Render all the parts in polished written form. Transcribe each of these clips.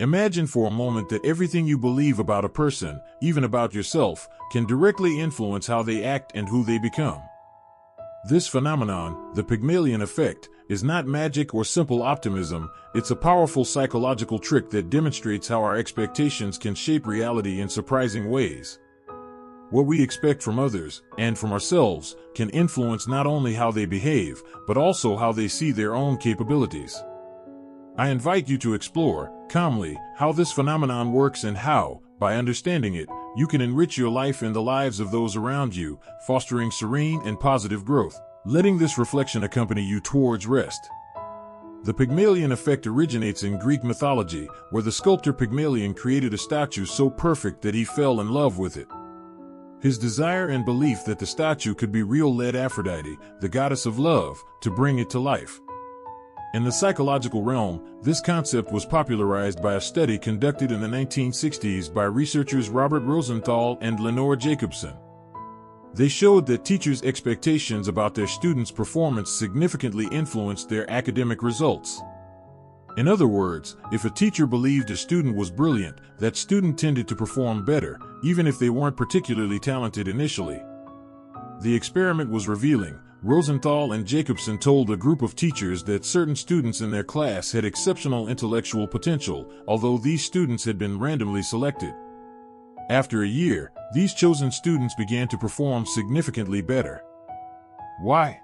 Imagine for a moment that everything you believe about a person, even about yourself, can directly influence how they act and who they become. This phenomenon, the Pygmalion effect, is not magic or simple optimism. It's a powerful psychological trick that demonstrates how our expectations can shape reality in surprising ways. What we expect from others, and from ourselves, can influence not only how they behave, but also how they see their own capabilities. I invite you to explore, calmly, how this phenomenon works and how, by understanding it, you can enrich your life and the lives of those around you, fostering serene and positive growth. Letting this reflection accompany you towards rest. The Pygmalion effect originates in Greek mythology, where the sculptor Pygmalion created a statue so perfect that he fell in love with it. His desire and belief that the statue could be real led Aphrodite, the goddess of love, to bring it to life. In the psychological realm, this concept was popularized by a study conducted in the 1960s by researchers Robert Rosenthal and Lenore Jacobson. They showed that teachers' expectations about their students' performance significantly influenced their academic results. In other words, if a teacher believed a student was brilliant, that student tended to perform better, even if they weren't particularly talented initially. The experiment was revealing. Rosenthal and Jacobson told a group of teachers that certain students in their class had exceptional intellectual potential, although these students had been randomly selected. After a year, these chosen students began to perform significantly better. Why?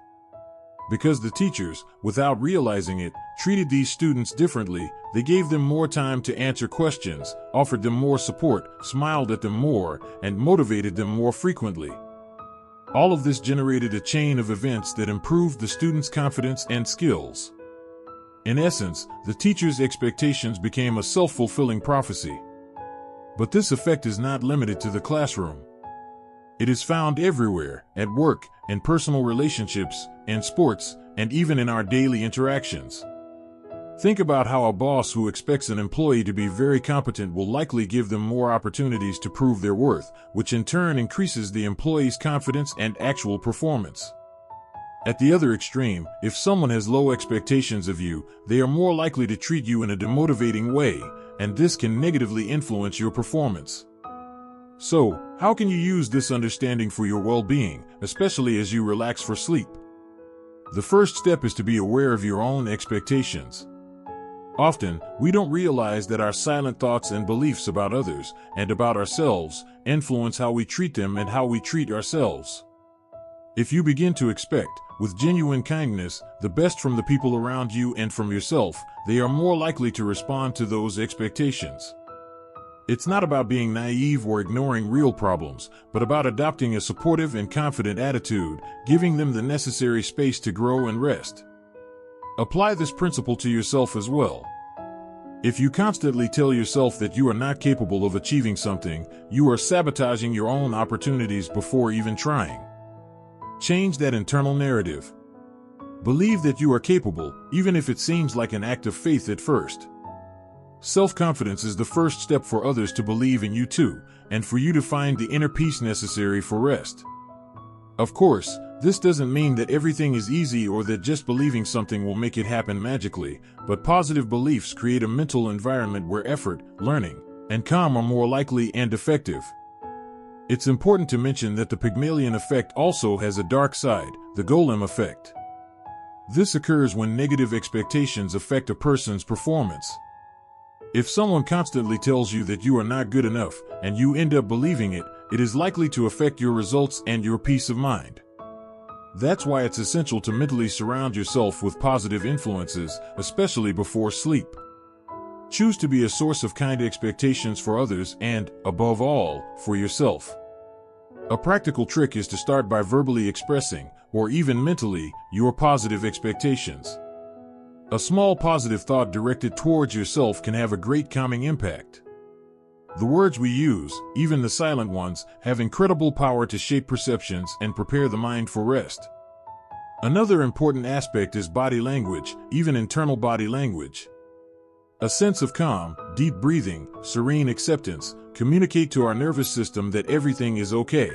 Because the teachers, without realizing it, treated these students differently. They gave them more time to answer questions, offered them more support, smiled at them more, and motivated them more frequently. All of this generated a chain of events that improved the students' confidence and skills. In essence, the teacher's expectations became a self-fulfilling prophecy. But this effect is not limited to the classroom. It is found everywhere, at work, in personal relationships, in sports, and even in our daily interactions. Think about how a boss who expects an employee to be very competent will likely give them more opportunities to prove their worth, which in turn increases the employee's confidence and actual performance. At the other extreme, if someone has low expectations of you, they are more likely to treat you in a demotivating way, and this can negatively influence your performance. So, how can you use this understanding for your well-being, especially as you relax for sleep? The first step is to be aware of your own expectations. Often, we don't realize that our silent thoughts and beliefs about others, and about ourselves, influence how we treat them and how we treat ourselves. If you begin to expect, with genuine kindness, the best from the people around you and from yourself, they are more likely to respond to those expectations. It's not about being naive or ignoring real problems, but about adopting a supportive and confident attitude, giving them the necessary space to grow and rest. Apply this principle to yourself as well. If you constantly tell yourself that you are not capable of achieving something, you are sabotaging your own opportunities before even trying. Change that internal narrative. Believe that you are capable, even if it seems like an act of faith at first. Self-confidence is the first step for others to believe in you too, and for you to find the inner peace necessary for rest. Of course, this doesn't mean that everything is easy or that just believing something will make it happen magically, but positive beliefs create a mental environment where effort, learning, and calm are more likely and effective. It's important to mention that the Pygmalion effect also has a dark side, the golem effect. This occurs when negative expectations affect a person's performance. If someone constantly tells you that you are not good enough, and you end up believing it, it is likely to affect your results and your peace of mind. That's why it's essential to mentally surround yourself with positive influences, especially before sleep. Choose to be a source of kind expectations for others and, above all, for yourself. A practical trick is to start by verbally expressing, or even mentally, your positive expectations. A small positive thought directed towards yourself can have a great calming impact. The words we use, even the silent ones, have incredible power to shape perceptions and prepare the mind for rest. Another important aspect is body language, even internal body language. A sense of calm, deep breathing, serene acceptance communicate to our nervous system that everything is okay.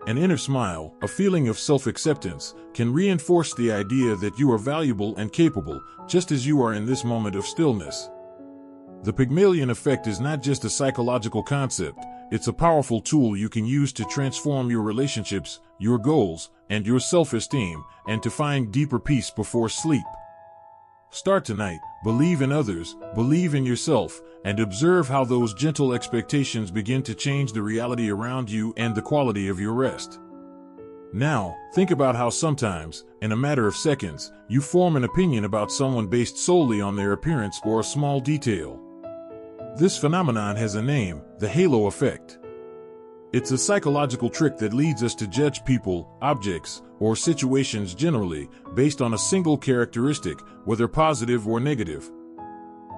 An inner smile, a feeling of self-acceptance, can reinforce the idea that you are valuable and capable, just as you are in this moment of stillness. The Pygmalion effect is not just a psychological concept, it's a powerful tool you can use to transform your relationships, your goals, and your self-esteem, and to find deeper peace before sleep. Start tonight, believe in others, believe in yourself, and observe how those gentle expectations begin to change the reality around you and the quality of your rest. Now, think about how sometimes, in a matter of seconds, you form an opinion about someone based solely on their appearance or a small detail. This phenomenon has a name, the halo effect. It's a psychological trick that leads us to judge people, objects, or situations generally based on a single characteristic, whether positive or negative.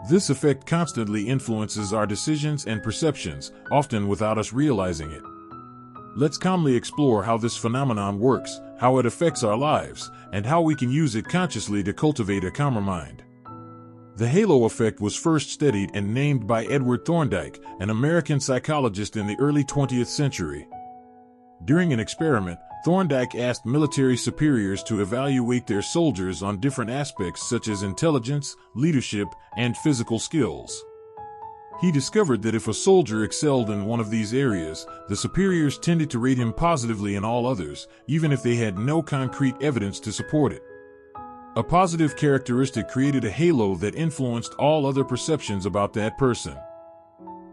This effect constantly influences our decisions and perceptions, often without us realizing it. Let's calmly explore how this phenomenon works, how it affects our lives, and how we can use it consciously to cultivate a calmer mind. The halo effect was first studied and named by Edward Thorndike, an American psychologist in the early 20th century. During an experiment, Thorndike asked military superiors to evaluate their soldiers on different aspects such as intelligence, leadership, and physical skills. He discovered that if a soldier excelled in one of these areas, the superiors tended to rate him positively in all others, even if they had no concrete evidence to support it. A positive characteristic created a halo that influenced all other perceptions about that person.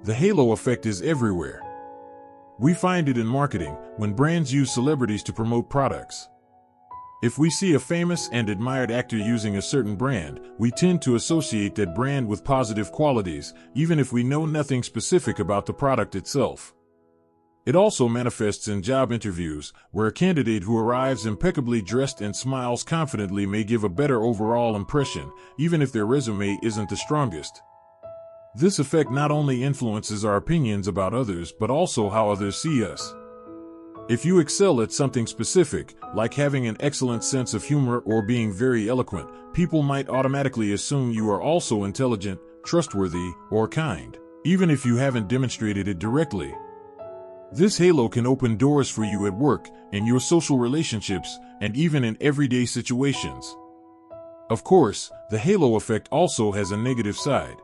The halo effect is everywhere. We find it in marketing, when brands use celebrities to promote products. If we see a famous and admired actor using a certain brand, we tend to associate that brand with positive qualities, even if we know nothing specific about the product itself. It also manifests in job interviews, where a candidate who arrives impeccably dressed and smiles confidently may give a better overall impression, even if their resume isn't the strongest. This effect not only influences our opinions about others but also how others see us. If you excel at something specific, like having an excellent sense of humor or being very eloquent, people might automatically assume you are also intelligent, trustworthy, or kind, even if you haven't demonstrated it directly. This halo can open doors for you at work, in your social relationships, and even in everyday situations. Of course, the halo effect also has a negative side.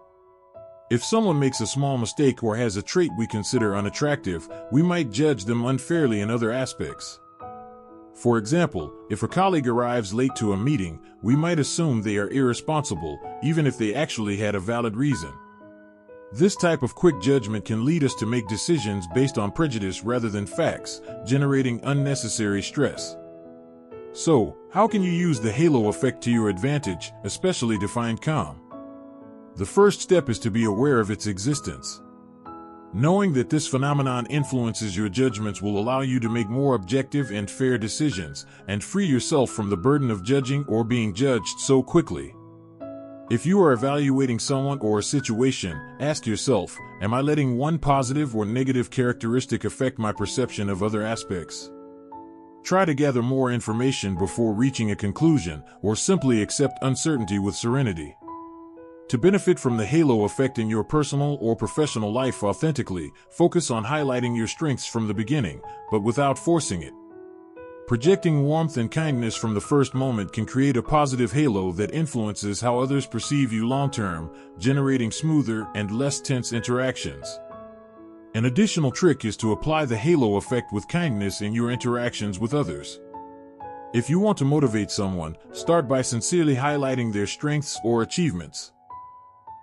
If someone makes a small mistake or has a trait we consider unattractive, we might judge them unfairly in other aspects. For example, if a colleague arrives late to a meeting, we might assume they are irresponsible, even if they actually had a valid reason. This type of quick judgment can lead us to make decisions based on prejudice rather than facts, generating unnecessary stress. So, how can you use the halo effect to your advantage, especially to find calm? The first step is to be aware of its existence. Knowing that this phenomenon influences your judgments will allow you to make more objective and fair decisions, and free yourself from the burden of judging or being judged so quickly. If you are evaluating someone or a situation, ask yourself, am I letting one positive or negative characteristic affect my perception of other aspects? Try to gather more information before reaching a conclusion, or simply accept uncertainty with serenity. To benefit from the halo effect in your personal or professional life authentically, focus on highlighting your strengths from the beginning, but without forcing it. Projecting warmth and kindness from the first moment can create a positive halo that influences how others perceive you long-term, generating smoother and less tense interactions. An additional trick is to apply the halo effect with kindness in your interactions with others. If you want to motivate someone, start by sincerely highlighting their strengths or achievements.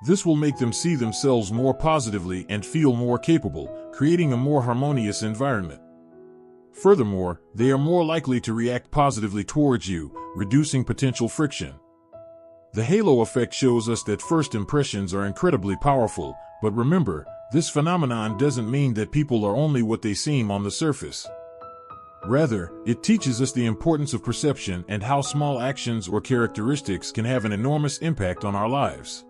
This will make them see themselves more positively and feel more capable, creating a more harmonious environment. Furthermore, they are more likely to react positively towards you, reducing potential friction. The halo effect shows us that first impressions are incredibly powerful, but remember, this phenomenon doesn't mean that people are only what they seem on the surface. Rather, it teaches us the importance of perception and how small actions or characteristics can have an enormous impact on our lives.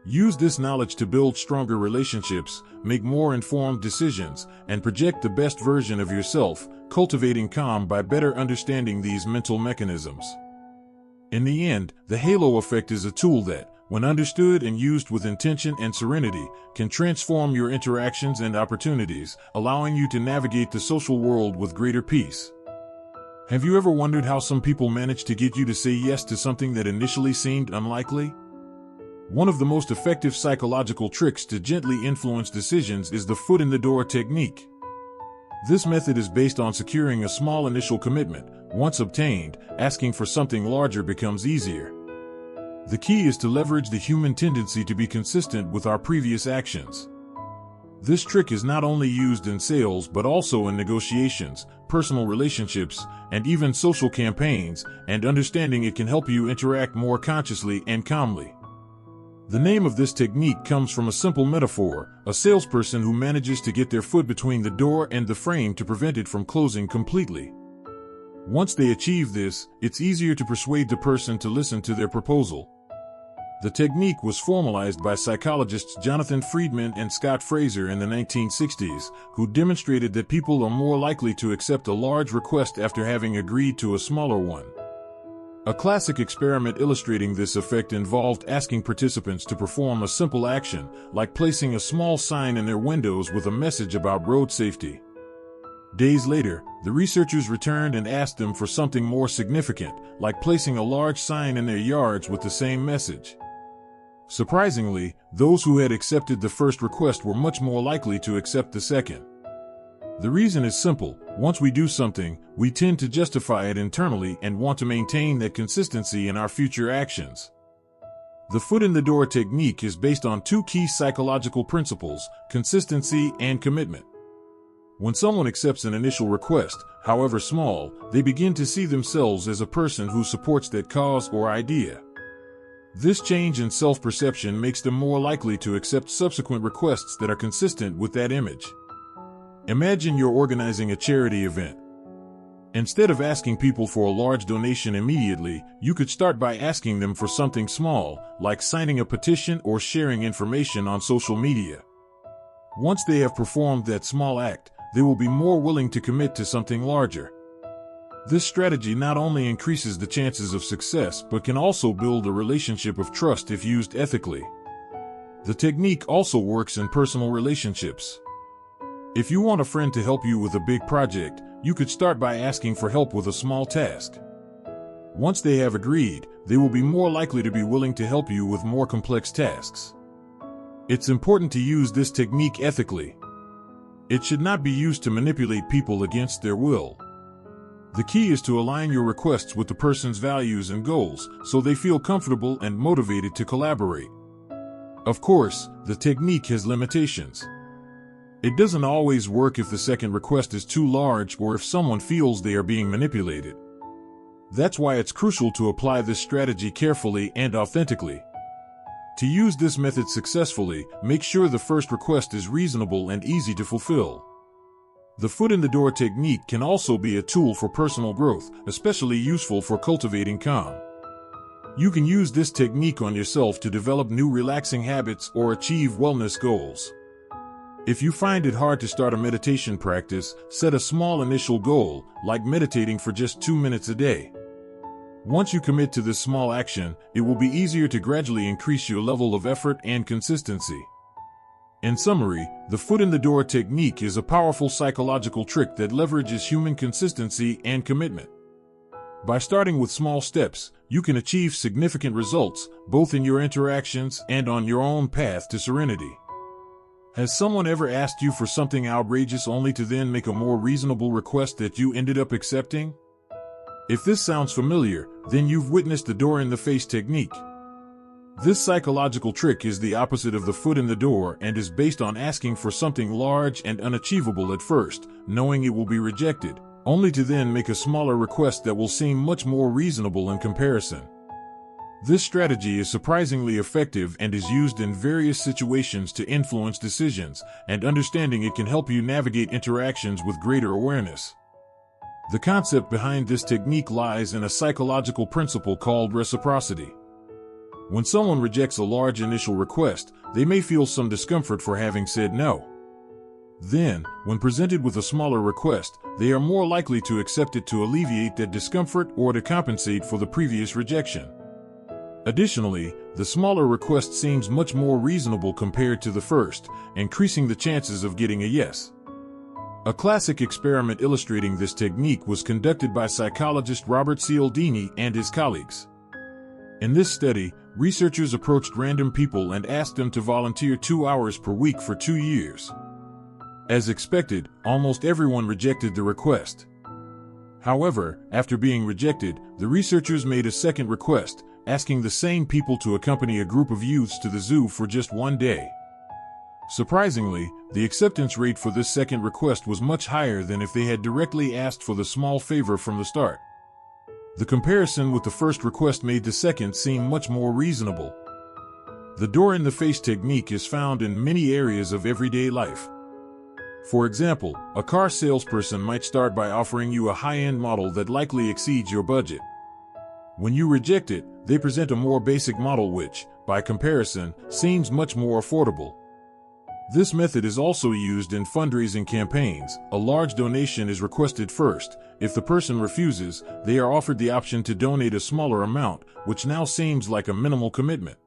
Use this knowledge to build stronger relationships, make more informed decisions, and project the best version of yourself, cultivating calm by better understanding these mental mechanisms. In the end, the halo effect is a tool that, when understood and used with intention and serenity, can transform your interactions and opportunities, allowing you to navigate the social world with greater peace. Have you ever wondered how some people manage to get you to say yes to something that initially seemed unlikely? One of the most effective psychological tricks to gently influence decisions is the foot in the door technique. This method is based on securing a small initial commitment. Once obtained, asking for something larger becomes easier. The key is to leverage the human tendency to be consistent with our previous actions. This trick is not only used in sales but also in negotiations, personal relationships, and even social campaigns, and understanding it can help you interact more consciously and calmly. The name of this technique comes from a simple metaphor: a salesperson who manages to get their foot between the door and the frame to prevent it from closing completely. Once they achieve this, it's easier to persuade the person to listen to their proposal. The technique was formalized by psychologists Jonathan Friedman and Scott Fraser in the 1960s, who demonstrated that people are more likely to accept a large request after having agreed to a smaller one. A classic experiment illustrating this effect involved asking participants to perform a simple action, like placing a small sign in their windows with a message about road safety. Days later, the researchers returned and asked them for something more significant, like placing a large sign in their yards with the same message. Surprisingly, those who had accepted the first request were much more likely to accept the second. The reason is simple: once we do something, we tend to justify it internally and want to maintain that consistency in our future actions. The foot in the door technique is based on two key psychological principles: consistency and commitment. When someone accepts an initial request, however small, they begin to see themselves as a person who supports that cause or idea. This change in self-perception makes them more likely to accept subsequent requests that are consistent with that image. Imagine you're organizing a charity event. Instead of asking people for a large donation immediately, you could start by asking them for something small, like signing a petition or sharing information on social media. Once they have performed that small act, they will be more willing to commit to something larger. This strategy not only increases the chances of success but can also build a relationship of trust if used ethically. The technique also works in personal relationships. If you want a friend to help you with a big project, you could start by asking for help with a small task. Once they have agreed, they will be more likely to be willing to help you with more complex tasks. It's important to use this technique ethically. It should not be used to manipulate people against their will. The key is to align your requests with the person's values and goals, so they feel comfortable and motivated to collaborate. Of course, the technique has limitations. It doesn't always work if the second request is too large or if someone feels they are being manipulated. That's why it's crucial to apply this strategy carefully and authentically. To use this method successfully, make sure the first request is reasonable and easy to fulfill. The foot in the door technique can also be a tool for personal growth, especially useful for cultivating calm. You can use this technique on yourself to develop new relaxing habits or achieve wellness goals. If you find it hard to start a meditation practice, set a small initial goal, like meditating for just 2 minutes a day. Once you commit to this small action, it will be easier to gradually increase your level of effort and consistency. In summary, the foot in the door technique is a powerful psychological trick that leverages human consistency and commitment. By starting with small steps, you can achieve significant results, both in your interactions and on your own path to serenity. Has someone ever asked you for something outrageous only to then make a more reasonable request that you ended up accepting? If this sounds familiar, then you've witnessed the door-in-the-face technique. This psychological trick is the opposite of the foot in the door and is based on asking for something large and unachievable at first, knowing it will be rejected, only to then make a smaller request that will seem much more reasonable in comparison. This strategy is surprisingly effective and is used in various situations to influence decisions, and understanding it can help you navigate interactions with greater awareness. The concept behind this technique lies in a psychological principle called reciprocity. When someone rejects a large initial request, they may feel some discomfort for having said no. Then, when presented with a smaller request, they are more likely to accept it to alleviate that discomfort or to compensate for the previous rejection. Additionally, the smaller request seems much more reasonable compared to the first, increasing the chances of getting a yes. A classic experiment illustrating this technique was conducted by psychologist Robert Cialdini and his colleagues. In this study, researchers approached random people and asked them to volunteer 2 hours per week for 2 years. As expected, almost everyone rejected the request. However, after being rejected, the researchers made a second request, asking the same people to accompany a group of youths to the zoo for just 1 day. Surprisingly, the acceptance rate for this second request was much higher than if they had directly asked for the small favor from the start. The comparison with the first request made the second seem much more reasonable. The door-in-the-face technique is found in many areas of everyday life. For example, a car salesperson might start by offering you a high-end model that likely exceeds your budget. When you reject it, they present a more basic model which, by comparison, seems much more affordable. This method is also used in fundraising campaigns. A large donation is requested first. If the person refuses, they are offered the option to donate a smaller amount, which now seems like a minimal commitment.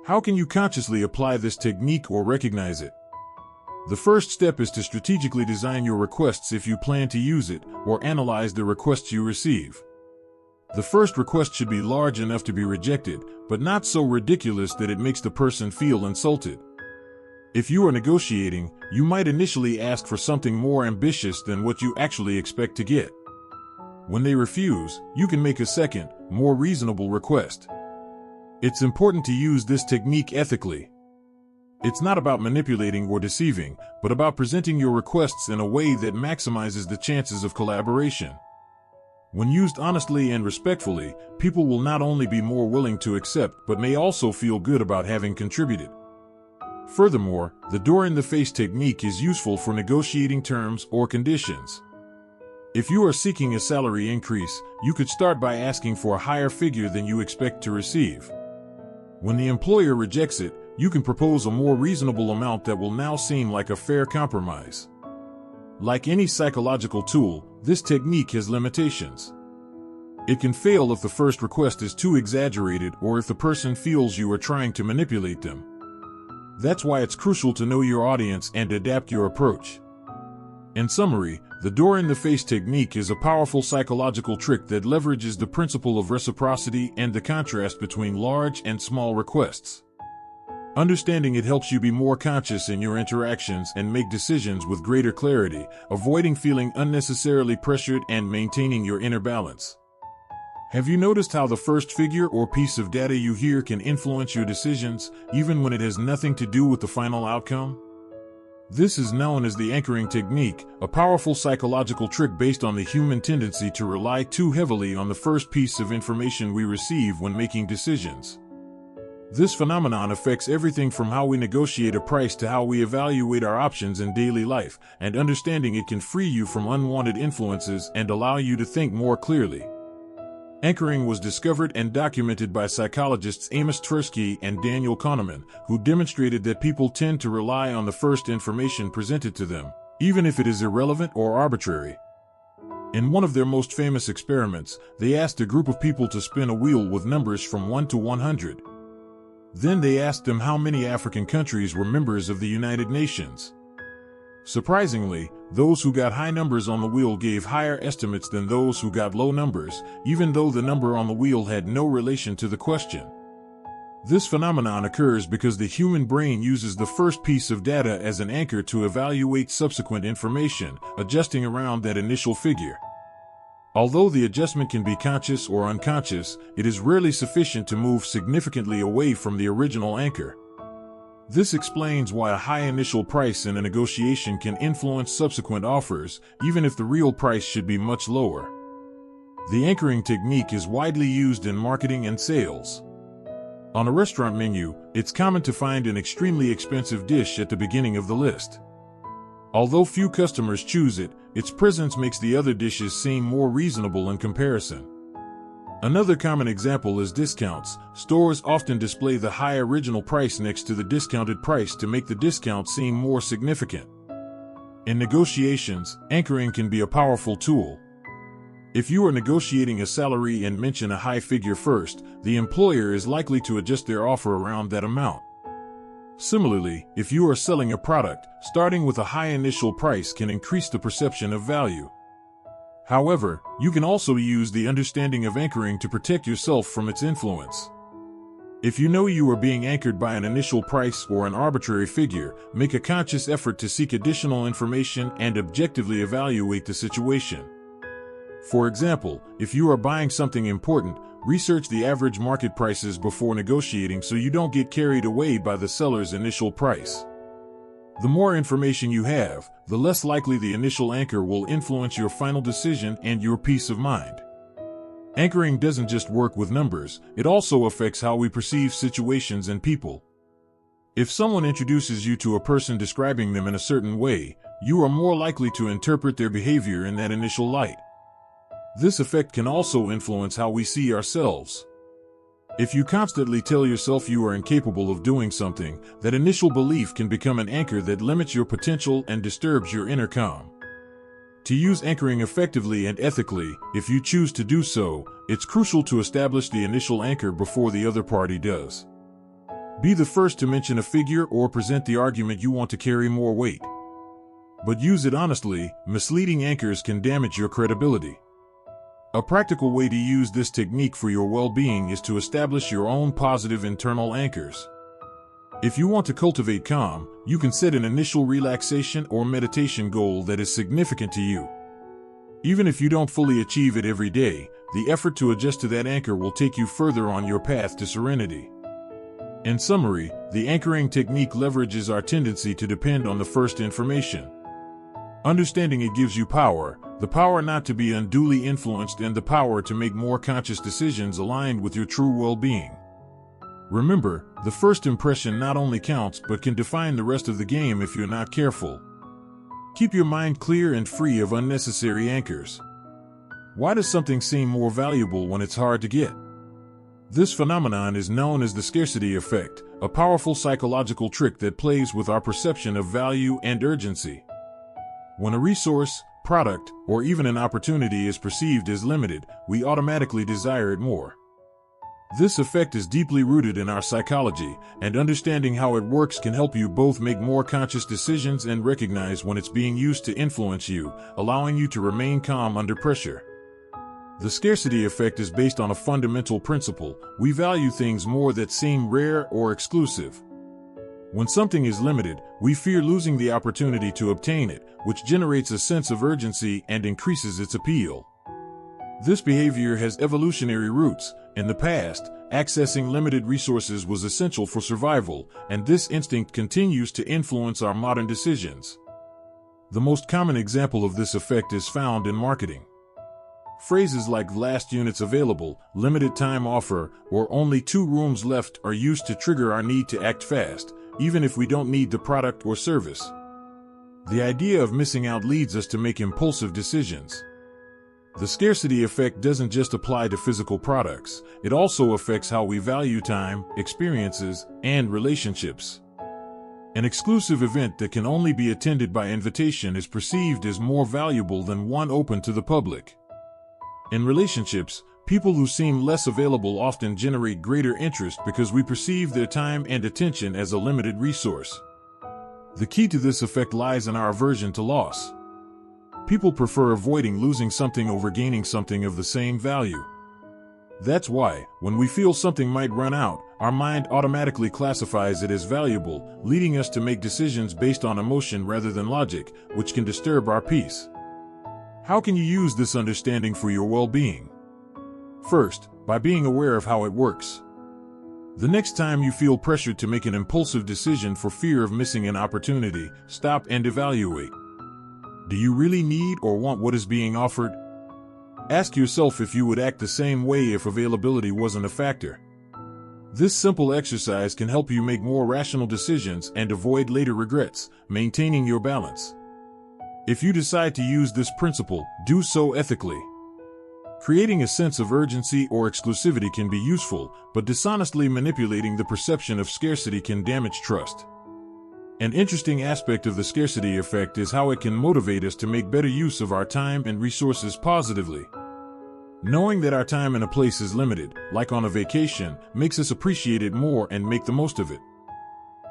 How can you consciously apply this technique or recognize it? The first step is to strategically design your requests if you plan to use it, or analyze the requests you receive. The first request should be large enough to be rejected, but not so ridiculous that it makes the person feel insulted. If you are negotiating, you might initially ask for something more ambitious than what you actually expect to get. When they refuse, you can make a second, more reasonable request. It's important to use this technique ethically. It's not about manipulating or deceiving, but about presenting your requests in a way that maximizes the chances of collaboration. When used honestly and respectfully, people will not only be more willing to accept but may also feel good about having contributed. Furthermore, the door-in-the-face technique is useful for negotiating terms or conditions. If you are seeking a salary increase, you could start by asking for a higher figure than you expect to receive. When the employer rejects it, you can propose a more reasonable amount that will now seem like a fair compromise. Like any psychological tool, this technique has limitations. It can fail if the first request is too exaggerated or if the person feels you are trying to manipulate them. That's why it's crucial to know your audience and adapt your approach. In summary, the door-in-the-face technique is a powerful psychological trick that leverages the principle of reciprocity and the contrast between large and small requests. Understanding it helps you be more conscious in your interactions and make decisions with greater clarity, avoiding feeling unnecessarily pressured and maintaining your inner balance. Have you noticed how the first figure or piece of data you hear can influence your decisions, even when it has nothing to do with the final outcome? This is known as the anchoring technique, a powerful psychological trick based on the human tendency to rely too heavily on the first piece of information we receive when making decisions. This phenomenon affects everything from how we negotiate a price to how we evaluate our options in daily life, and understanding it can free you from unwanted influences and allow you to think more clearly. Anchoring was discovered and documented by psychologists Amos Tversky and Daniel Kahneman, who demonstrated that people tend to rely on the first information presented to them, even if it is irrelevant or arbitrary. In one of their most famous experiments, they asked a group of people to spin a wheel with numbers from 1 to 100. Then they asked them how many African countries were members of the United Nations. Surprisingly, those who got high numbers on the wheel gave higher estimates than those who got low numbers, even though the number on the wheel had no relation to the question. This phenomenon occurs because the human brain uses the first piece of data as an anchor to evaluate subsequent information, adjusting around that initial figure. Although the adjustment can be conscious or unconscious, it is rarely sufficient to move significantly away from the original anchor. This explains why a high initial price in a negotiation can influence subsequent offers, even if the real price should be much lower. The anchoring technique is widely used in marketing and sales. On a restaurant menu, it's common to find an extremely expensive dish at the beginning of the list. Although few customers choose it, its presence makes the other dishes seem more reasonable in comparison. Another common example is discounts. Stores often display the high original price next to the discounted price to make the discount seem more significant. In negotiations, anchoring can be a powerful tool. If you are negotiating a salary and mention a high figure first, the employer is likely to adjust their offer around that amount. Similarly, if you are selling a product, starting with a high initial price can increase the perception of value. However, you can also use the understanding of anchoring to protect yourself from its influence. If you know you are being anchored by an initial price or an arbitrary figure, make a conscious effort to seek additional information and objectively evaluate the situation. For example, if you are buying something important, research the average market prices before negotiating so you don't get carried away by the seller's initial price. The more information you have, the less likely the initial anchor will influence your final decision and your peace of mind. Anchoring doesn't just work with numbers, it also affects how we perceive situations and people. If someone introduces you to a person describing them in a certain way, you are more likely to interpret their behavior in that initial light. This effect can also influence how we see ourselves. If you constantly tell yourself you are incapable of doing something, that initial belief can become an anchor that limits your potential and disturbs your inner calm. To use anchoring effectively and ethically, if you choose to do so, it's crucial to establish the initial anchor before the other party does. Be the first to mention a figure or present the argument you want to carry more weight. But use it honestly. Misleading anchors can damage your credibility. A practical way to use this technique for your well-being is to establish your own positive internal anchors. If you want to cultivate calm, you can set an initial relaxation or meditation goal that is significant to you. Even if you don't fully achieve it every day, the effort to adjust to that anchor will take you further on your path to serenity. In summary, the anchoring technique leverages our tendency to depend on the first information. Understanding it gives you power, the power not to be unduly influenced and the power to make more conscious decisions aligned with your true well-being. Remember, the first impression not only counts but can define the rest of the game if you're not careful. Keep your mind clear and free of unnecessary anchors. Why does something seem more valuable when it's hard to get? This phenomenon is known as the scarcity effect, a powerful psychological trick that plays with our perception of value and urgency. When a resource, product, or even an opportunity is perceived as limited, we automatically desire it more. This effect is deeply rooted in our psychology, and understanding how it works can help you both make more conscious decisions and recognize when it's being used to influence you, allowing you to remain calm under pressure. The scarcity effect is based on a fundamental principle: we value things more that seem rare or exclusive. When something is limited, we fear losing the opportunity to obtain it, which generates a sense of urgency and increases its appeal. This behavior has evolutionary roots. In the past, accessing limited resources was essential for survival, and this instinct continues to influence our modern decisions. The most common example of this effect is found in marketing. Phrases like "last units available," "limited time offer," or "only 2 rooms left" are used to trigger our need to act fast, even if we don't need the product or service. The idea of missing out leads us to make impulsive decisions. The scarcity effect doesn't just apply to physical products, it also affects how we value time, experiences, and relationships. An exclusive event that can only be attended by invitation is perceived as more valuable than one open to the public. In relationships, people who seem less available often generate greater interest because we perceive their time and attention as a limited resource. The key to this effect lies in our aversion to loss. People prefer avoiding losing something over gaining something of the same value. That's why, when we feel something might run out, our mind automatically classifies it as valuable, leading us to make decisions based on emotion rather than logic, which can disturb our peace. How can you use this understanding for your well-being? First, by being aware of how it works. The next time you feel pressured to make an impulsive decision for fear of missing an opportunity, stop and evaluate. Do you really need or want what is being offered? Ask yourself if you would act the same way if availability wasn't a factor. This simple exercise can help you make more rational decisions and avoid later regrets, maintaining your balance. If you decide to use this principle, do so ethically. Creating a sense of urgency or exclusivity can be useful, but dishonestly manipulating the perception of scarcity can damage trust. An interesting aspect of the scarcity effect is how it can motivate us to make better use of our time and resources positively. Knowing that our time and a place is limited, like on a vacation, makes us appreciate it more and make the most of it.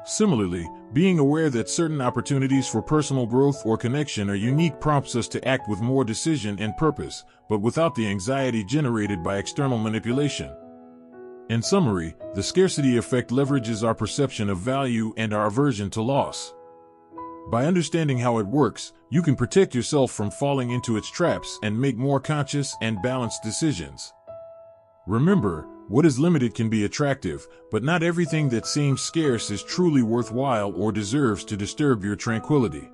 Similarly, being aware that certain opportunities for personal growth or connection are unique prompts us to act with more decision and purpose, but without the anxiety generated by external manipulation. In summary, the scarcity effect leverages our perception of value and our aversion to loss. By understanding how it works, you can protect yourself from falling into its traps and make more conscious and balanced decisions. Remember, what is limited can be attractive, but not everything that seems scarce is truly worthwhile or deserves to disturb your tranquility.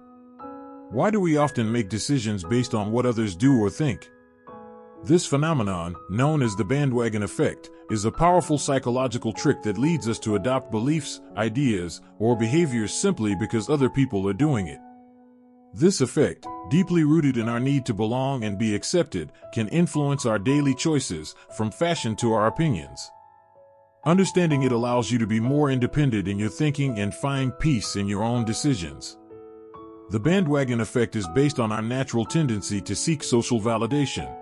Why do we often make decisions based on what others do or think? This phenomenon, known as the bandwagon effect, is a powerful psychological trick that leads us to adopt beliefs, ideas, or behaviors simply because other people are doing it. This effect, deeply rooted in our need to belong and be accepted, can influence our daily choices, from fashion to our opinions. Understanding it allows you to be more independent in your thinking and find peace in your own decisions. The bandwagon effect is based on our natural tendency to seek social validation.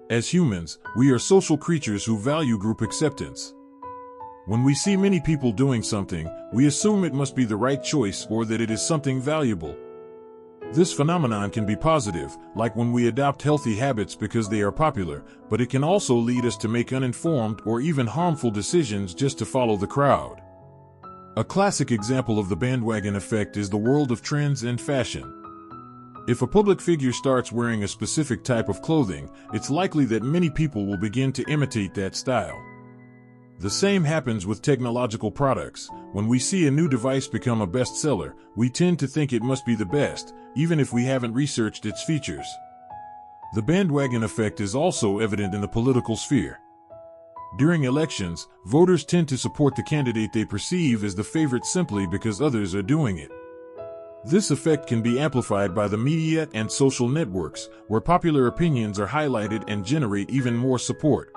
As humans, we are social creatures who value group acceptance. When we see many people doing something, we assume it must be the right choice or that it is something valuable. This phenomenon can be positive, like when we adopt healthy habits because they are popular, but it can also lead us to make uninformed or even harmful decisions just to follow the crowd. A classic example of the bandwagon effect is the world of trends and fashion. If a public figure starts wearing a specific type of clothing, it's likely that many people will begin to imitate that style. The same happens with technological products. When we see a new device become a bestseller, we tend to think it must be the best, even if we haven't researched its features. The bandwagon effect is also evident in the political sphere. During elections, voters tend to support the candidate they perceive as the favorite simply because others are doing it. This effect can be amplified by the media and social networks, where popular opinions are highlighted and generate even more support.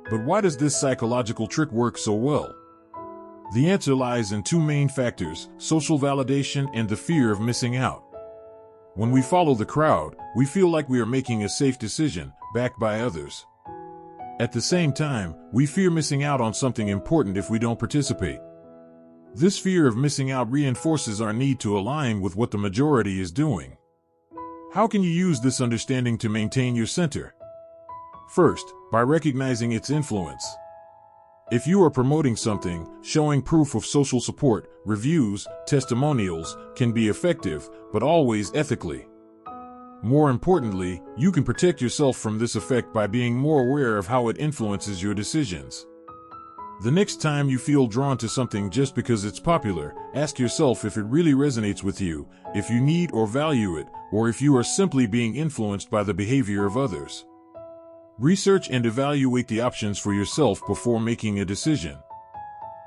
But why does this psychological trick work so well? The answer lies in two main factors: social validation and the fear of missing out. When we follow the crowd, we feel like we are making a safe decision, backed by others. At the same time, we fear missing out on something important if we don't participate. This fear of missing out reinforces our need to align with what the majority is doing. How can you use this understanding to maintain your center? First, by recognizing its influence. If you are promoting something, showing proof of social support, reviews, testimonials can be effective, but always ethically. More importantly, you can protect yourself from this effect by being more aware of how it influences your decisions. The next time you feel drawn to something just because it's popular, ask yourself if it really resonates with you, if you need or value it, or if you are simply being influenced by the behavior of others. Research and evaluate the options for yourself before making a decision.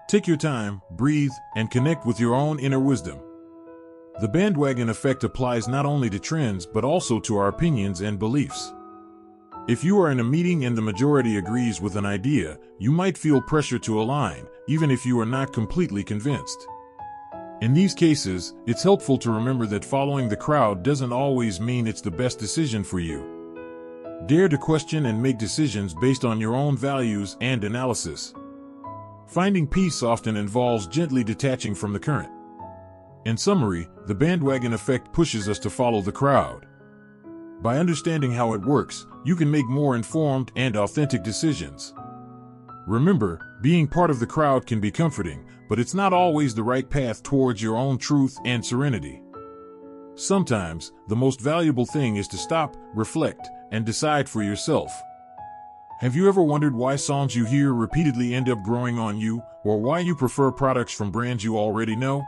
Take your time, breathe, and connect with your own inner wisdom. The bandwagon effect applies not only to trends but also to our opinions and beliefs. If you are in a meeting and the majority agrees with an idea, you might feel pressure to align, even if you are not completely convinced. In these cases, it's helpful to remember that following the crowd doesn't always mean it's the best decision for you. Dare to question and make decisions based on your own values and analysis. Finding peace often involves gently detaching from the current. In summary, the bandwagon effect pushes us to follow the crowd. By understanding how it works, you can make more informed and authentic decisions. Remember, being part of the crowd can be comforting, but it's not always the right path towards your own truth and serenity. Sometimes, the most valuable thing is to stop, reflect, and decide for yourself. Have you ever wondered why songs you hear repeatedly end up growing on you, or why you prefer products from brands you already know?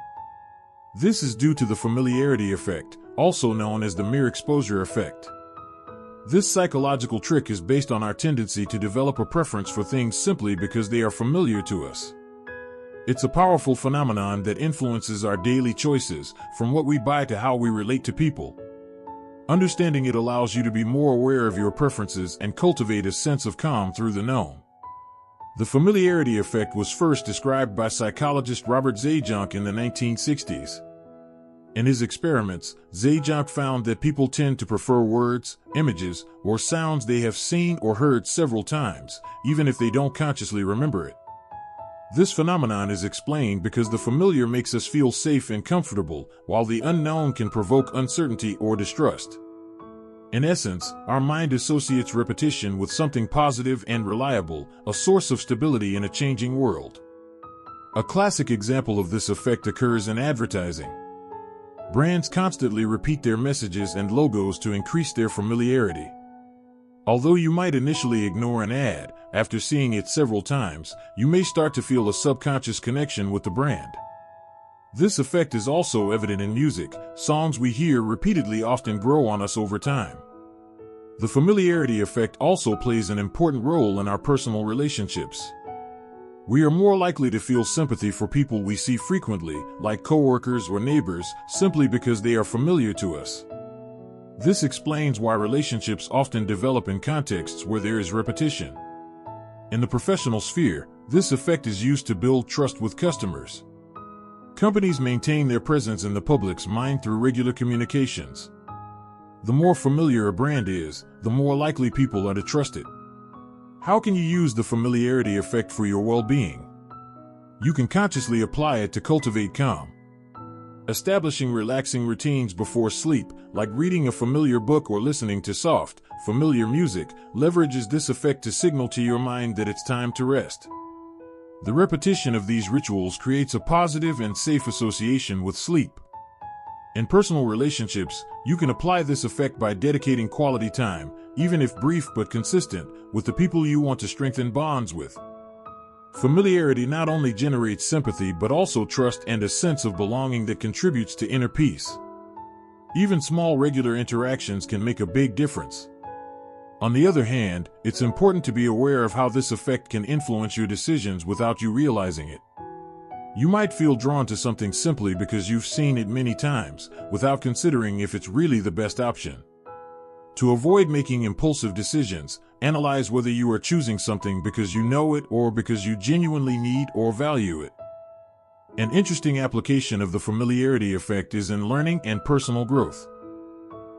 This is due to the familiarity effect, also known as the mere exposure effect. This psychological trick is based on our tendency to develop a preference for things simply because they are familiar to us. It's a powerful phenomenon that influences our daily choices, from what we buy to how we relate to people. Understanding it allows you to be more aware of your preferences and cultivate a sense of calm through the known. The familiarity effect was first described by psychologist Robert Zajonc in the 1960s. In his experiments, Zajonc found that people tend to prefer words, images, or sounds they have seen or heard several times, even if they don't consciously remember it. This phenomenon is explained because the familiar makes us feel safe and comfortable, while the unknown can provoke uncertainty or distrust. In essence, our mind associates repetition with something positive and reliable, a source of stability in a changing world. A classic example of this effect occurs in advertising. Brands constantly repeat their messages and logos to increase their familiarity. Although you might initially ignore an ad, after seeing it several times, you may start to feel a subconscious connection with the brand. This effect is also evident in music. Songs we hear repeatedly often grow on us over time. The familiarity effect also plays an important role in our personal relationships. We are more likely to feel sympathy for people we see frequently, like coworkers or neighbors, simply because they are familiar to us. This explains why relationships often develop in contexts where there is repetition. In the professional sphere, this effect is used to build trust with customers. Companies maintain their presence in the public's mind through regular communications. The more familiar a brand is, the more likely people are to trust it. How can you use the familiarity effect for your well-being? You can consciously apply it to cultivate calm. Establishing relaxing routines before sleep, like reading a familiar book or listening to soft, familiar music, leverages this effect to signal to your mind that it's time to rest. The repetition of these rituals creates a positive and safe association with sleep. In personal relationships, you can apply this effect by dedicating quality time, even if brief but consistent, with the people you want to strengthen bonds with. Familiarity not only generates sympathy but also trust and a sense of belonging that contributes to inner peace. Even small regular interactions can make a big difference. On the other hand, it's important to be aware of how this effect can influence your decisions without you realizing it. You might feel drawn to something simply because you've seen it many times, without considering if it's really the best option. To avoid making impulsive decisions, analyze whether you are choosing something because you know it or because you genuinely need or value it. An interesting application of the familiarity effect is in learning and personal growth.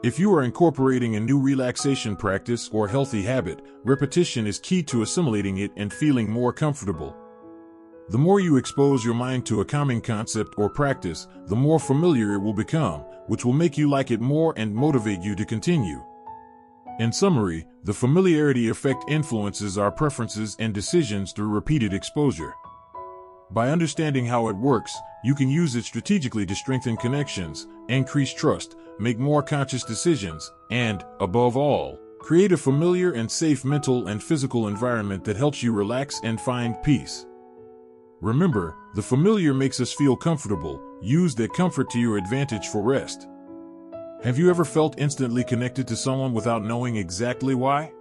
If you are incorporating a new relaxation practice or healthy habit, repetition is key to assimilating it and feeling more comfortable. The more you expose your mind to a calming concept or practice, the more familiar it will become, which will make you like it more and motivate you to continue. In summary, the familiarity effect influences our preferences and decisions through repeated exposure. By understanding how it works, you can use it strategically to strengthen connections, increase trust, make more conscious decisions, and, above all, create a familiar and safe mental and physical environment that helps you relax and find peace. Remember, the familiar makes us feel comfortable. Use that comfort to your advantage for rest. Have you ever felt instantly connected to someone without knowing exactly why?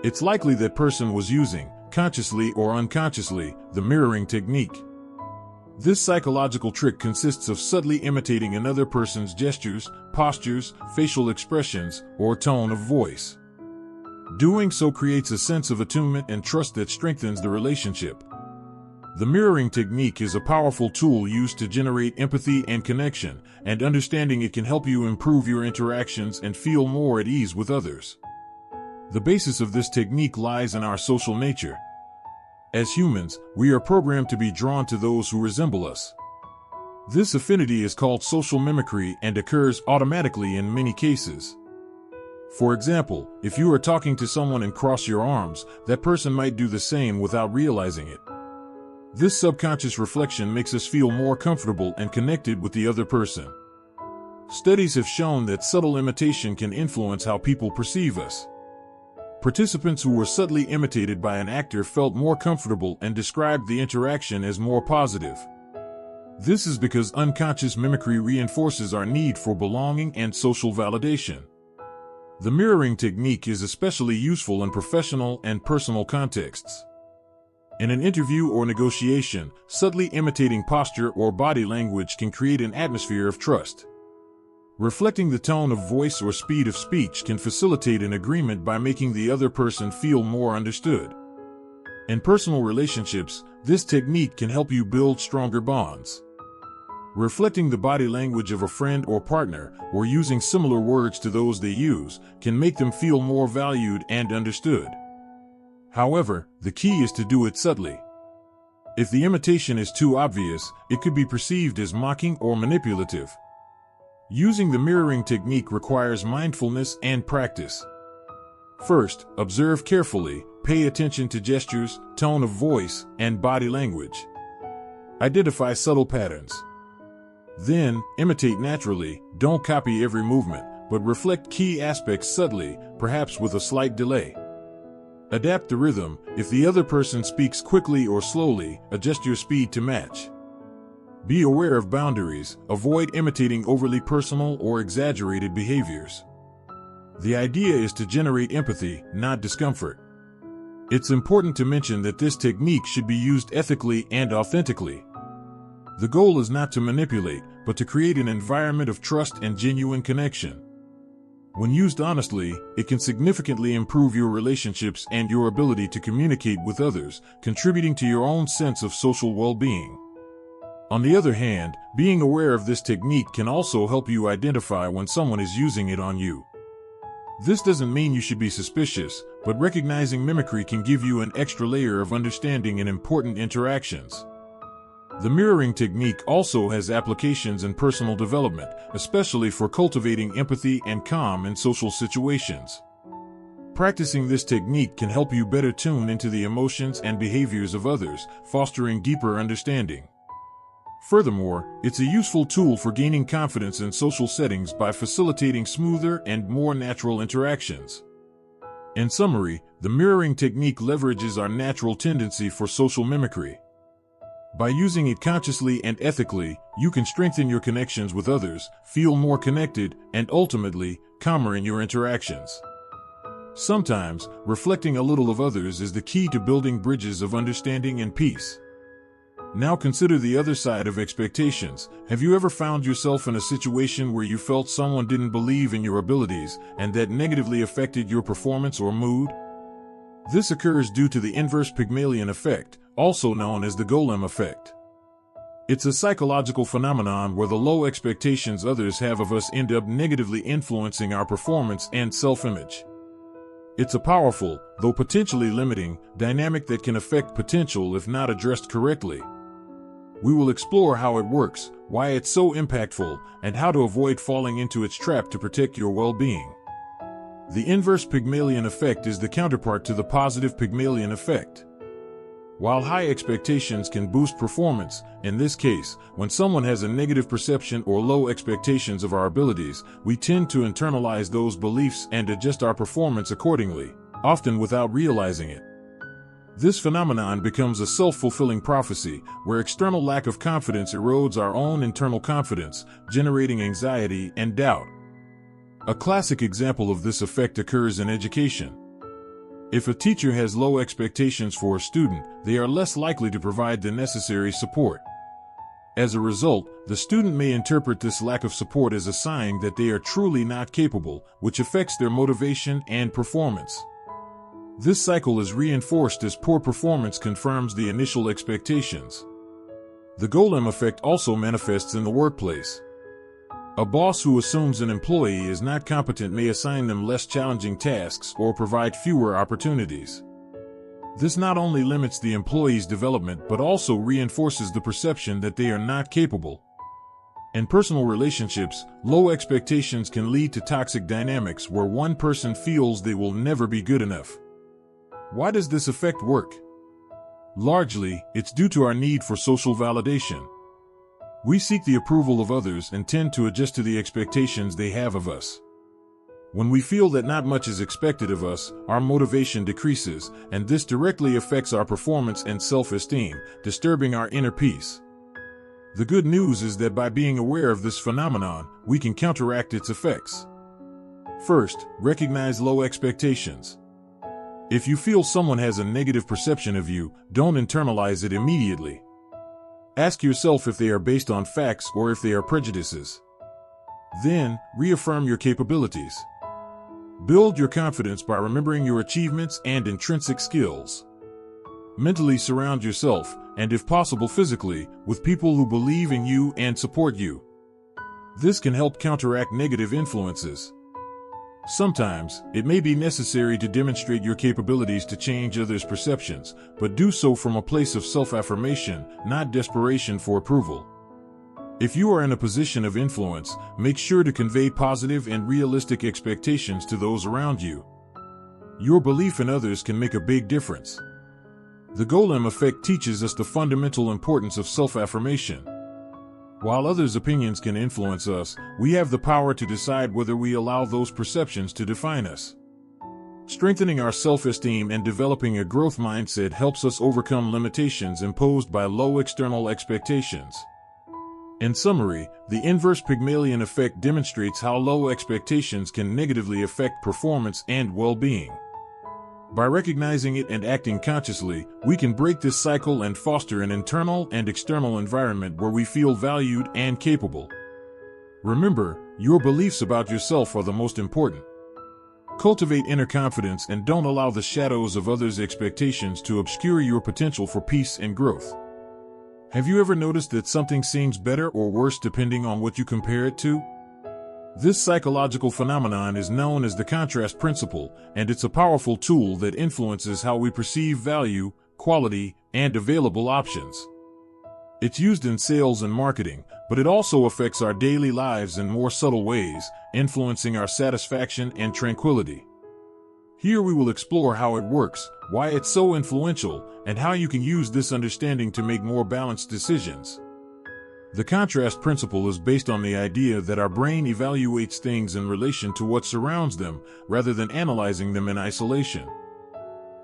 It's likely that person was using, consciously or unconsciously, the mirroring technique. This psychological trick consists of subtly imitating another person's gestures, postures, facial expressions, or tone of voice. Doing so creates a sense of attunement and trust that strengthens the relationship. The mirroring technique is a powerful tool used to generate empathy and connection, and understanding it can help you improve your interactions and feel more at ease with others. The basis of this technique lies in our social nature. As humans, we are programmed to be drawn to those who resemble us. This affinity is called social mimicry and occurs automatically in many cases. For example, if you are talking to someone and cross your arms, that person might do the same without realizing it. This subconscious reflection makes us feel more comfortable and connected with the other person. Studies have shown that subtle imitation can influence how people perceive us. Participants who were subtly imitated by an actor felt more comfortable and described the interaction as more positive. This is because unconscious mimicry reinforces our need for belonging and social validation. The mirroring technique is especially useful in professional and personal contexts. In an interview or negotiation, subtly imitating posture or body language can create an atmosphere of trust. Reflecting the tone of voice or speed of speech can facilitate an agreement by making the other person feel more understood. In personal relationships, this technique can help you build stronger bonds. Reflecting the body language of a friend or partner, or using similar words to those they use, can make them feel more valued and understood. However, the key is to do it subtly. If the imitation is too obvious, it could be perceived as mocking or manipulative. Using the mirroring technique requires mindfulness and practice. First, observe carefully, pay attention to gestures, tone of voice, and body language. Identify subtle patterns. Then, imitate naturally, don't copy every movement, but reflect key aspects subtly, perhaps with a slight delay. Adapt the rhythm. If the other person speaks quickly or slowly, adjust your speed to match. Be aware of boundaries. Avoid imitating overly personal or exaggerated behaviors. The idea is to generate empathy, not discomfort. It's important to mention that this technique should be used ethically and authentically. The goal is not to manipulate, but to create an environment of trust and genuine connection. When used honestly, it can significantly improve your relationships and your ability to communicate with others, contributing to your own sense of social well-being. On the other hand, being aware of this technique can also help you identify when someone is using it on you. This doesn't mean you should be suspicious, but recognizing mimicry can give you an extra layer of understanding in important interactions. The mirroring technique also has applications in personal development, especially for cultivating empathy and calm in social situations. Practicing this technique can help you better tune into the emotions and behaviors of others, fostering deeper understanding. Furthermore, it's a useful tool for gaining confidence in social settings by facilitating smoother and more natural interactions. In summary, the mirroring technique leverages our natural tendency for social mimicry. By using it consciously and ethically, you can strengthen your connections with others, feel more connected, and ultimately, calmer in your interactions. Sometimes, reflecting a little of others is the key to building bridges of understanding and peace. Now consider the other side of expectations. Have you ever found yourself in a situation where you felt someone didn't believe in your abilities, and that negatively affected your performance or mood? This occurs due to the inverse Pygmalion effect, also known as the golem effect. It's a psychological phenomenon where the low expectations others have of us end up negatively influencing our performance and self-image. It's a powerful, though potentially limiting, dynamic that can affect potential if not addressed correctly. We will explore how it works, why it's so impactful, and how to avoid falling into its trap to protect your well-being. The inverse Pygmalion effect is the counterpart to the positive Pygmalion effect. While high expectations can boost performance, in this case, when someone has a negative perception or low expectations of our abilities, we tend to internalize those beliefs and adjust our performance accordingly, often without realizing it. This phenomenon becomes a self-fulfilling prophecy, where external lack of confidence erodes our own internal confidence, generating anxiety and doubt. A classic example of this effect occurs in education. If a teacher has low expectations for a student, they are less likely to provide the necessary support. As a result, the student may interpret this lack of support as a sign that they are truly not capable, which affects their motivation and performance. This cycle is reinforced as poor performance confirms the initial expectations. The golem effect also manifests in the workplace. A boss who assumes an employee is not competent may assign them less challenging tasks or provide fewer opportunities. This not only limits the employee's development but also reinforces the perception that they are not capable. In personal relationships, low expectations can lead to toxic dynamics where one person feels they will never be good enough. Why does this effect work? Largely, it's due to our need for social validation. We seek the approval of others and tend to adjust to the expectations they have of us. When we feel that not much is expected of us, our motivation decreases, and this directly affects our performance and self-esteem, disturbing our inner peace. The good news is that by being aware of this phenomenon, we can counteract its effects. First, recognize low expectations. If you feel someone has a negative perception of you, don't internalize it immediately. Ask yourself if they are based on facts or if they are prejudices. Then, reaffirm your capabilities. Build your confidence by remembering your achievements and intrinsic skills. Mentally surround yourself, and if possible physically, with people who believe in you and support you. This can help counteract negative influences. Sometimes, it may be necessary to demonstrate your capabilities to change others' perceptions, but do so from a place of self-affirmation, not desperation for approval. If you are in a position of influence, make sure to convey positive and realistic expectations to those around you. Your belief in others can make a big difference. The golem effect teaches us the fundamental importance of self-affirmation. While others' opinions can influence us, we have the power to decide whether we allow those perceptions to define us. Strengthening our self-esteem and developing a growth mindset helps us overcome limitations imposed by low external expectations. In summary, the inverse Pygmalion effect demonstrates how low expectations can negatively affect performance and well-being. By recognizing it and acting consciously, we can break this cycle and foster an internal and external environment where we feel valued and capable. Remember, your beliefs about yourself are the most important. Cultivate inner confidence and don't allow the shadows of others' expectations to obscure your potential for peace and growth. Have you ever noticed that something seems better or worse depending on what you compare it to? This psychological phenomenon is known as the contrast principle, and it's a powerful tool that influences how we perceive value, quality, and available options. It's used in sales and marketing, but it also affects our daily lives in more subtle ways, influencing our satisfaction and tranquility. Here we will explore how it works, why it's so influential, and how you can use this understanding to make more balanced decisions. The contrast principle is based on the idea that our brain evaluates things in relation to what surrounds them, rather than analyzing them in isolation.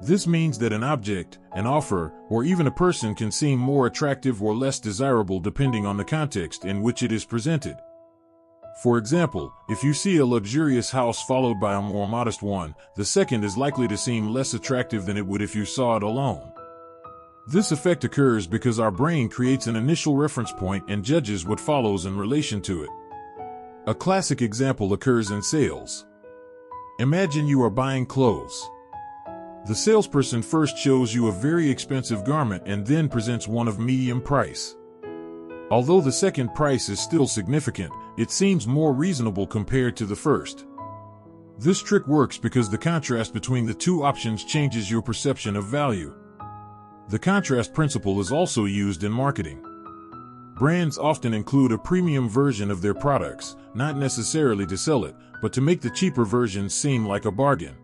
This means that an object, an offer, or even a person can seem more attractive or less desirable depending on the context in which it is presented. For example, if you see a luxurious house followed by a more modest one, the second is likely to seem less attractive than it would if you saw it alone. This effect occurs because our brain creates an initial reference point and judges what follows in relation to it. A classic example occurs in sales. Imagine you are buying clothes. The salesperson first shows you a very expensive garment and then presents one of medium price. Although the second price is still significant, it seems more reasonable compared to the first. This trick works because the contrast between the two options changes your perception of value. The contrast principle is also used in marketing. Brands often include a premium version of their products, not necessarily to sell it, but to make the cheaper versions seem like a bargain.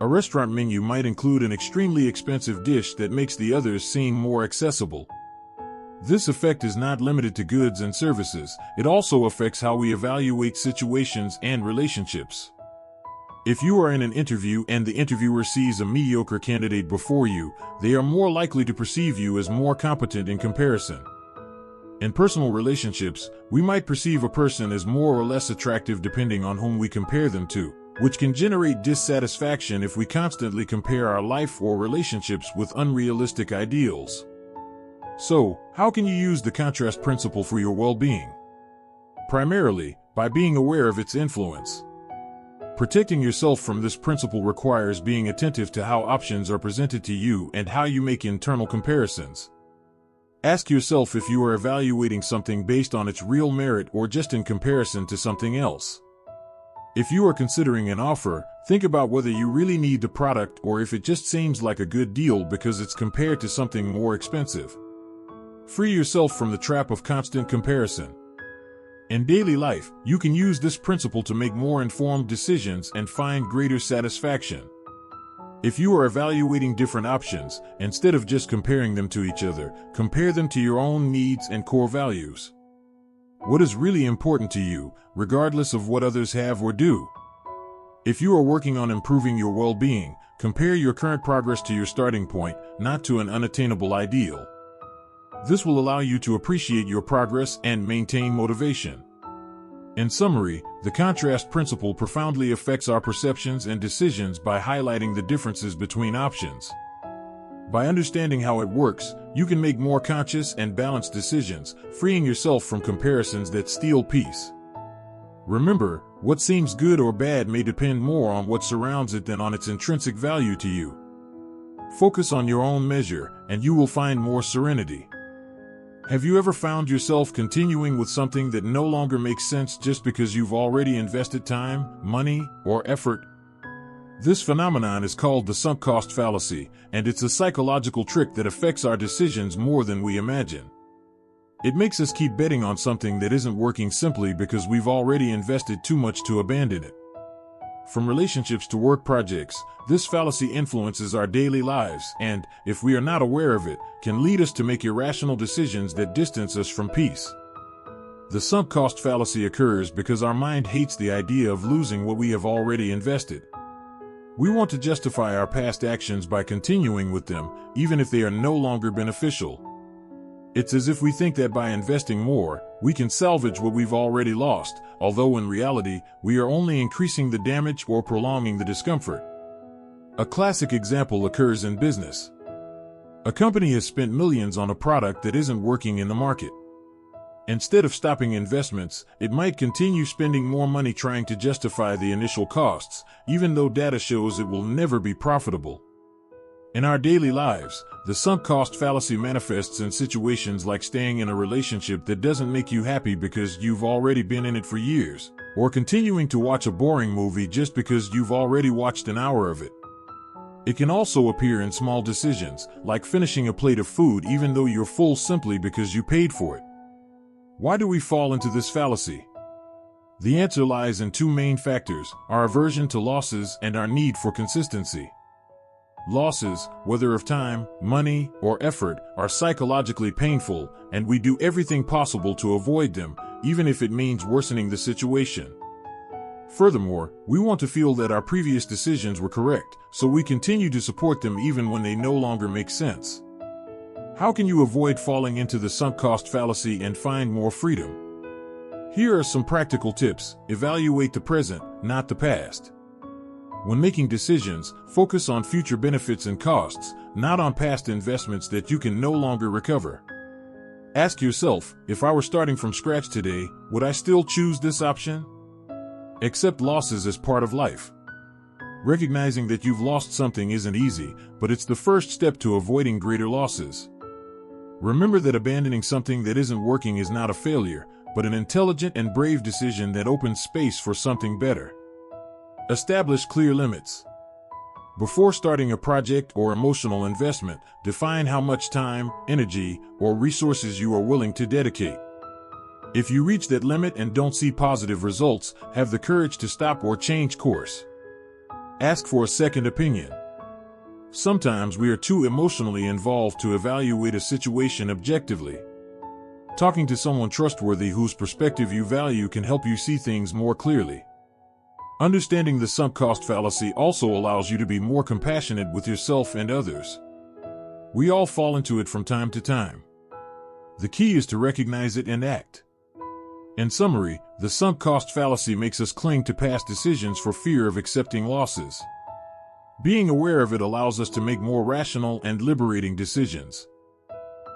A restaurant menu might include an extremely expensive dish that makes the others seem more accessible. This effect is not limited to goods and services, it also affects how we evaluate situations and relationships. If you are in an interview and the interviewer sees a mediocre candidate before you, they are more likely to perceive you as more competent in comparison. In personal relationships, we might perceive a person as more or less attractive depending on whom we compare them to, which can generate dissatisfaction if we constantly compare our life or relationships with unrealistic ideals. So, how can you use the contrast principle for your well-being? Primarily, by being aware of its influence. Protecting yourself from this principle requires being attentive to how options are presented to you and how you make internal comparisons. Ask yourself if you are evaluating something based on its real merit or just in comparison to something else. If you are considering an offer, think about whether you really need the product or if it just seems like a good deal because it's compared to something more expensive. Free yourself from the trap of constant comparison. In daily life, you can use this principle to make more informed decisions and find greater satisfaction. If you are evaluating different options, instead of just comparing them to each other, compare them to your own needs and core values. What is really important to you, regardless of what others have or do? If you are working on improving your well-being, compare your current progress to your starting point, not to an unattainable ideal. This will allow you to appreciate your progress and maintain motivation. In summary, the contrast principle profoundly affects our perceptions and decisions by highlighting the differences between options. By understanding how it works, you can make more conscious and balanced decisions, freeing yourself from comparisons that steal peace. Remember, what seems good or bad may depend more on what surrounds it than on its intrinsic value to you. Focus on your own measure, and you will find more serenity. Have you ever found yourself continuing with something that no longer makes sense just because you've already invested time, money, or effort? This phenomenon is called the sunk cost fallacy, and it's a psychological trick that affects our decisions more than we imagine. It makes us keep betting on something that isn't working simply because we've already invested too much to abandon it. From relationships to work projects, this fallacy influences our daily lives and, if we are not aware of it, can lead us to make irrational decisions that distance us from peace. The sunk cost fallacy occurs because our mind hates the idea of losing what we have already invested. We want to justify our past actions by continuing with them, even if they are no longer beneficial. It's as if we think that by investing more, we can salvage what we've already lost, although in reality, we are only increasing the damage or prolonging the discomfort. A classic example occurs in business. A company has spent millions on a product that isn't working in the market. Instead of stopping investments, it might continue spending more money trying to justify the initial costs, even though data shows it will never be profitable. In our daily lives, the sunk cost fallacy manifests in situations like staying in a relationship that doesn't make you happy because you've already been in it for years, or continuing to watch a boring movie just because you've already watched an hour of it. It can also appear in small decisions, like finishing a plate of food even though you're full simply because you paid for it. Why do we fall into this fallacy? The answer lies in two main factors: our aversion to losses and our need for consistency. Losses, whether of time, money, or effort, are psychologically painful, and we do everything possible to avoid them, even if it means worsening the situation. Furthermore, we want to feel that our previous decisions were correct, so we continue to support them even when they no longer make sense. How can you avoid falling into the sunk cost fallacy and find more freedom? Here are some practical tips. Evaluate the present, not the past. When making decisions, focus on future benefits and costs, not on past investments that you can no longer recover. Ask yourself, if I were starting from scratch today, would I still choose this option? Accept losses as part of life. Recognizing that you've lost something isn't easy, but it's the first step to avoiding greater losses. Remember that abandoning something that isn't working is not a failure, but an intelligent and brave decision that opens space for something better. Establish clear limits. Before starting a project or emotional investment, define how much time, energy, or resources you are willing to dedicate. If you reach that limit and don't see positive results, have the courage to stop or change course. Ask for a second opinion. Sometimes we are too emotionally involved to evaluate a situation objectively. Talking to someone trustworthy whose perspective you value can help you see things more clearly. Understanding the sunk cost fallacy also allows you to be more compassionate with yourself and others. We all fall into it from time to time. The key is to recognize it and act. In summary, the sunk cost fallacy makes us cling to past decisions for fear of accepting losses. Being aware of it allows us to make more rational and liberating decisions.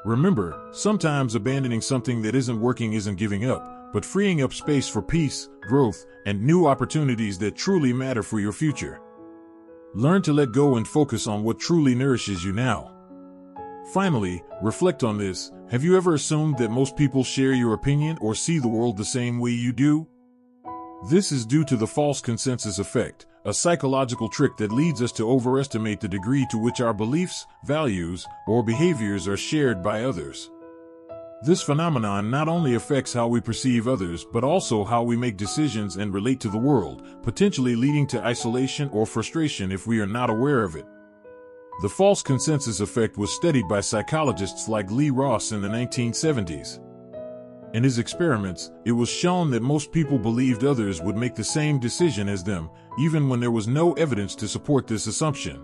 Remember, sometimes abandoning something that isn't working isn't giving up, but freeing up space for peace, growth, and new opportunities that truly matter for your future. Learn to let go and focus on what truly nourishes you now. Finally, reflect on this. Have you ever assumed that most people share your opinion or see the world the same way you do? This is due to the false consensus effect, a psychological trick that leads us to overestimate the degree to which our beliefs, values, or behaviors are shared by others. This phenomenon not only affects how we perceive others but also how we make decisions and relate to the world, potentially leading to isolation or frustration if we are not aware of it. The false consensus effect was studied by psychologists like Lee Ross in the 1970s. In his experiments, it was shown that most people believed others would make the same decision as them, even when there was no evidence to support this assumption.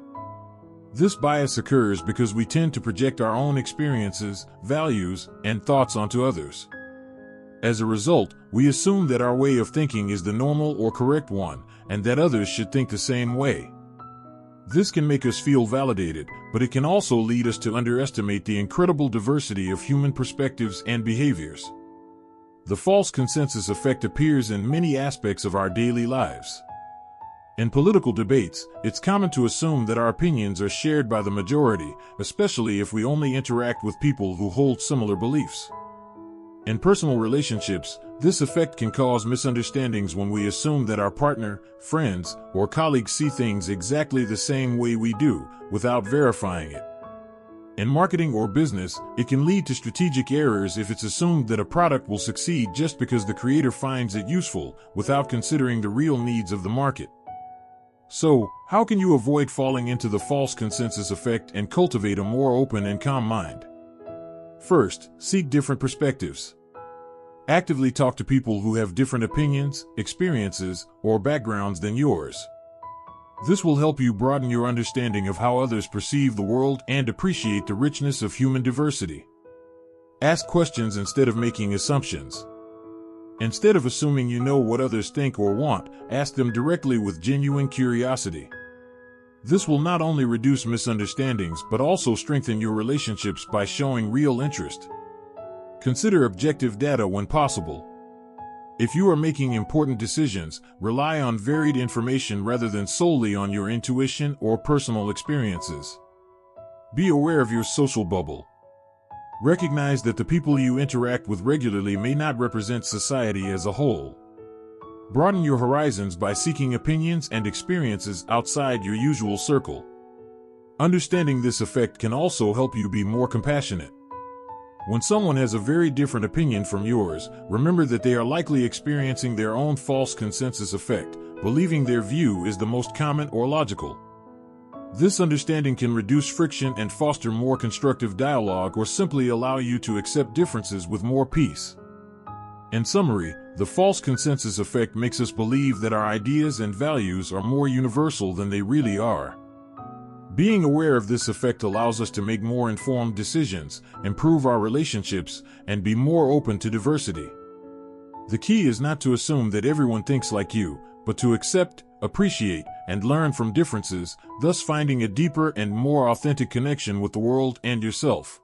This bias occurs because we tend to project our own experiences, values, and thoughts onto others. As a result, we assume that our way of thinking is the normal or correct one, and that others should think the same way. This can make us feel validated, but it can also lead us to underestimate the incredible diversity of human perspectives and behaviors. The false consensus effect appears in many aspects of our daily lives. In political debates, it's common to assume that our opinions are shared by the majority, especially if we only interact with people who hold similar beliefs. In personal relationships, this effect can cause misunderstandings when we assume that our partner, friends, or colleagues see things exactly the same way we do, without verifying it. In marketing or business, it can lead to strategic errors if it's assumed that a product will succeed just because the creator finds it useful, without considering the real needs of the market. So, how can you avoid falling into the false consensus effect and cultivate a more open and calm mind? First, seek different perspectives. Actively talk to people who have different opinions, experiences, or backgrounds than yours. This will help you broaden your understanding of how others perceive the world and appreciate the richness of human diversity. Ask questions instead of making assumptions. Instead of assuming you know what others think or want, ask them directly with genuine curiosity. This will not only reduce misunderstandings but also strengthen your relationships by showing real interest. Consider objective data when possible. If you are making important decisions, rely on varied information rather than solely on your intuition or personal experiences. Be aware of your social bubble. Recognize that the people you interact with regularly may not represent society as a whole. Broaden your horizons by seeking opinions and experiences outside your usual circle. Understanding this effect can also help you be more compassionate. When someone has a very different opinion from yours, remember that they are likely experiencing their own false consensus effect, believing their view is the most common or logical. This understanding can reduce friction and foster more constructive dialogue, or simply allow you to accept differences with more peace. In summary, the false consensus effect makes us believe that our ideas and values are more universal than they really are. Being aware of this effect allows us to make more informed decisions, improve our relationships, and be more open to diversity. The key is not to assume that everyone thinks like you, but to accept, appreciate, and learn from differences, thus finding a deeper and more authentic connection with the world and yourself.